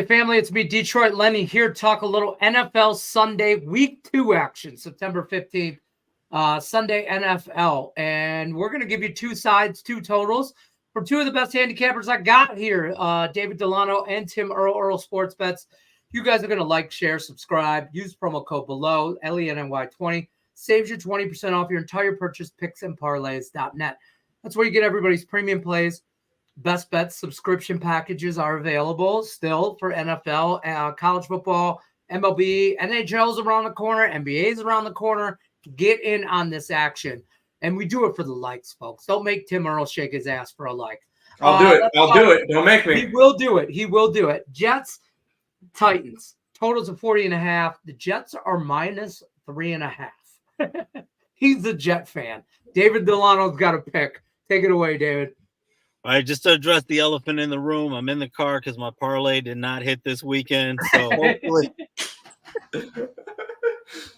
Hey family, it's me, Detroit Lenny, here to talk a little NFL Sunday Week 2 action, September 15th, Sunday NFL. And we're going to give you two sides, two totals from two of the best handicappers I got here, David Delano and Tim Earl Sports Bets. You guys are going to like, share, subscribe, use promo code below, LENNY20. Saves you 20% off your entire purchase, picksandparlays.net. That's where you get everybody's premium plays. Best Bets subscription packages are available still for NFL, college football, MLB, NHL's around the corner, NBA's around the corner. Get in on this action. And we do it for the likes, folks. Don't make Tim Earl shake his ass for a like. I'll do it. I'll do it. Don't make me. He will do it. He will do it. Jets, Titans. Totals of 40.5. The Jets are minus 3.5. He's a Jet fan. David Delano's got a pick. Take it away, David. All right, just to address the elephant in the room, I'm in the car because my parlay did not hit this weekend. So hopefully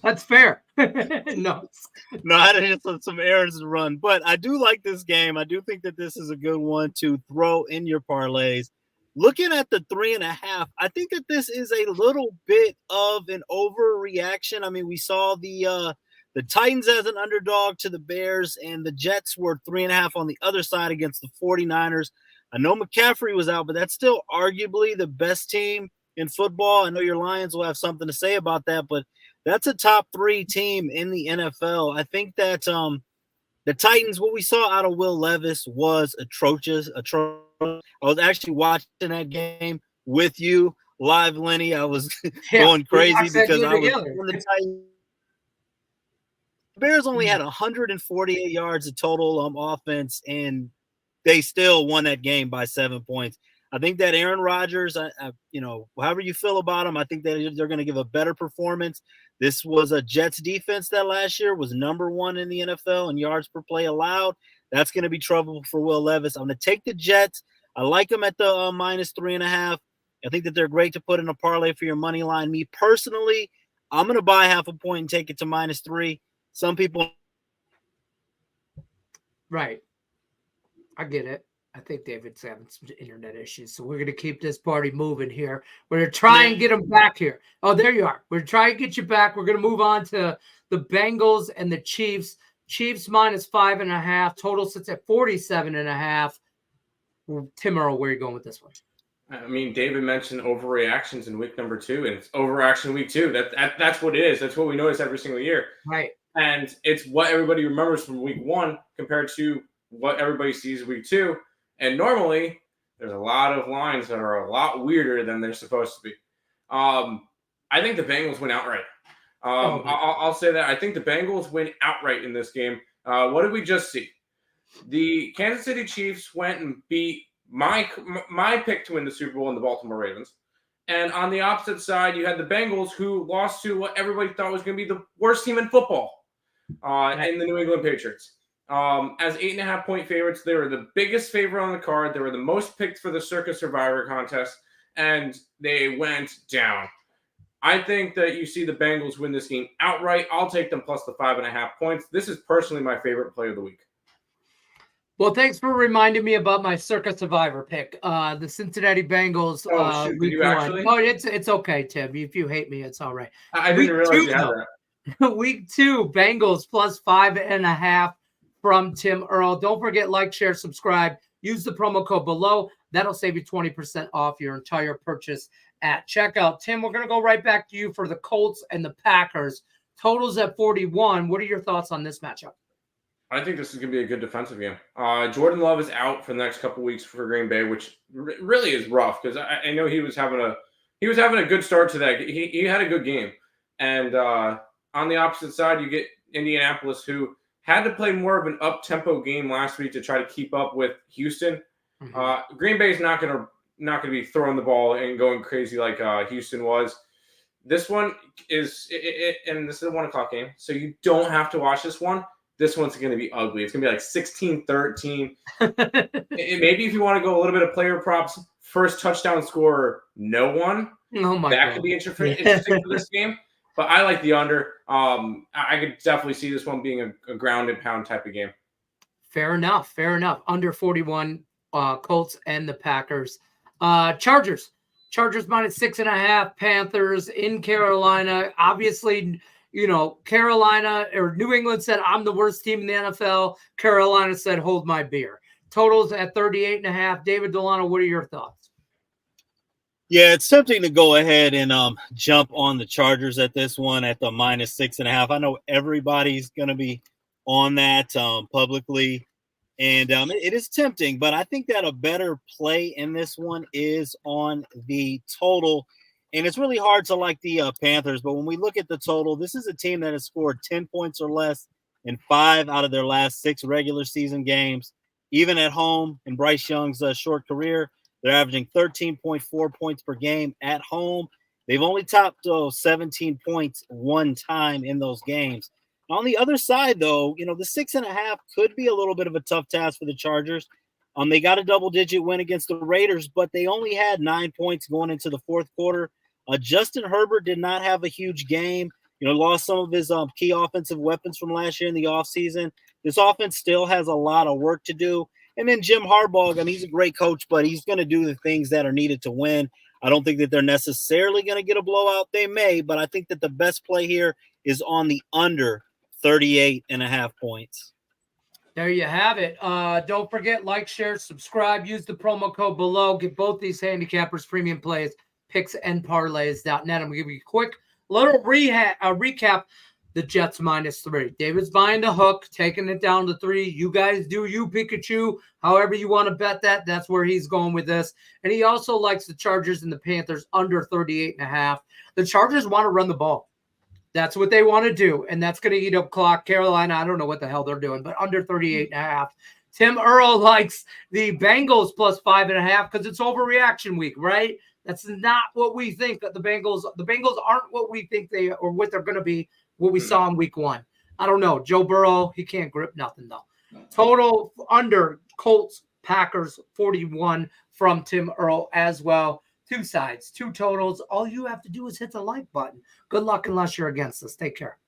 that's fair. No, I had to hit some errands to run. But I do like this game. I do think that this is a good one to throw in your parlays. Looking at the 3.5, I think that this is a little bit of an overreaction. I mean, we saw the Titans as an underdog to the Bears, and the Jets were 3.5 on the other side against the 49ers. I know McCaffrey was out, but that's still arguably the best team in football. I know your Lions will have something to say about that, but that's a top 3 team in the NFL. I think that the Titans, what we saw out of Will Levis was atrocious. I was actually watching that game with you live, Lenny. I was going crazy because I was on the Titans. The Bears only had 148 yards of total offense, and they still won that game by 7 points. I think that Aaron Rodgers, however you feel about him, I think that they're going to give a better performance. This was a Jets defense that last year was number 1 in the NFL in yards per play allowed. That's going to be trouble for Will Levis. I'm going to take the Jets. I like them at the minus 3.5. I think that they're great to put in a parlay for your money line. Me personally, I'm going to buy half a point and take it to minus 3. Some people. Right. I get it. I think David's having some internet issues, so we're going to keep this party moving here. We're going to try and get him back here. Oh, there you are. We're trying to get you back. We're going to move on to the Bengals and the Chiefs. Chiefs minus 5.5. Total sits at 47.5. Tim Earl, where are you going with this one? I mean, David mentioned overreactions in week number 2, and it's overreaction week 2. That's what it is. That's what we notice every single year. Right. And it's what everybody remembers from week 1 compared to what everybody sees week 2. And normally, there's a lot of lines that are a lot weirder than they're supposed to be. I think the Bengals win outright. I'll say that. I think the Bengals win outright in this game. What did we just see? The Kansas City Chiefs went and beat my pick to win the Super Bowl in the Baltimore Ravens. And on the opposite side, you had the Bengals, who lost to what everybody thought was going to be the worst team in football in the New England Patriots. As 8.5-point favorites, they were the biggest favorite on the card. They were the most picked for the Circus Survivor contest, and they went down. I think that you see the Bengals win this game outright. I'll take them plus the 5.5 points. This is personally my favorite play of the week. Well, thanks for reminding me about my Circus Survivor pick. The Cincinnati Bengals. Week 1. Actually? Oh, it's okay, Tim. If you hate me, it's all right. I didn't realize you had that. Week 2, Bengals plus 5.5 from Tim Earl. Don't forget, like, share, subscribe. Use the promo code below. That'll save you 20% off your entire purchase at checkout. Tim, we're going to go right back to you for the Colts and the Packers. Totals at 41. What are your thoughts on this matchup? I think this is going to be a good defensive game. Jordan Love is out for the next couple weeks for Green Bay, which really is rough because I know he was having a good start to that. He had a good game. And on the opposite side, you get Indianapolis, who had to play more of an up-tempo game last week to try to keep up with Houston. Mm-hmm. Green Bay is not going to be throwing the ball and going crazy like Houston was. This one is and this is a 1:00 game, so you don't have to watch this one. This one's going to be ugly. It's going to be like 16-13. Maybe if you want to go a little bit of player props, first touchdown scorer, no one. Oh my that God. Could be interesting for this game. But I like the under. I could definitely see this one being a ground and pound type of game. Fair enough. Fair enough. Under 41, Colts and the Packers. Chargers Chargers minus 6.5, Panthers in Carolina. Obviously, Carolina or New England said, I'm the worst team in the NFL. Carolina said, hold my beer. Totals at 38.5. David Delano, what are your thoughts? Yeah, it's tempting to go ahead and jump on the Chargers at this one at the minus 6.5. I know everybody's going to be on that publicly, and it is tempting, but I think that a better play in this one is on the total. And it's really hard to like the Panthers, but when we look at the total, this is a team that has scored 10 points or less in 5 out of their last 6 regular season games. Even at home in Bryce Young's short career, they're averaging 13.4 points per game at home. They've only topped 17 points one time in those games. On the other side, though, the 6.5 could be a little bit of a tough task for the Chargers. They got a double-digit win against the Raiders, but they only had 9 points going into the fourth quarter. Justin Herbert did not have a huge game. Lost some of his key offensive weapons from last year in the offseason. This offense still has a lot of work to do. And then Jim Harbaugh, he's a great coach, but he's going to do the things that are needed to win. I don't think that they're necessarily going to get a blowout. They may, but I think that the best play here is on the under 38.5 points. There you have it. Don't forget, like, share, subscribe, use the promo code below. Get both these handicappers premium plays, picks, and parlays.net. I'm going to give you a quick little recap. The Jets -3. David's buying the hook, taking it down to 3. You guys do you, Pikachu. However you want to bet that, that's where he's going with this. And he also likes the Chargers and the Panthers under 38.5. The Chargers want to run the ball. That's what they want to do, and that's going to eat up clock. Carolina, I don't know what the hell they're doing, but under 38.5. Tim Earl likes the Bengals plus 5.5 because it's overreaction week, right? That's not what we think that the Bengals aren't what we think they or what they're going to be. What we saw in week 1. I don't know. Joe Burrow, he can't grip nothing, though. Total under Colts, Packers, 41 from Tim Earl as well. 2 sides, 2 totals. All you have to do is hit the like button. Good luck unless you're against us. Take care.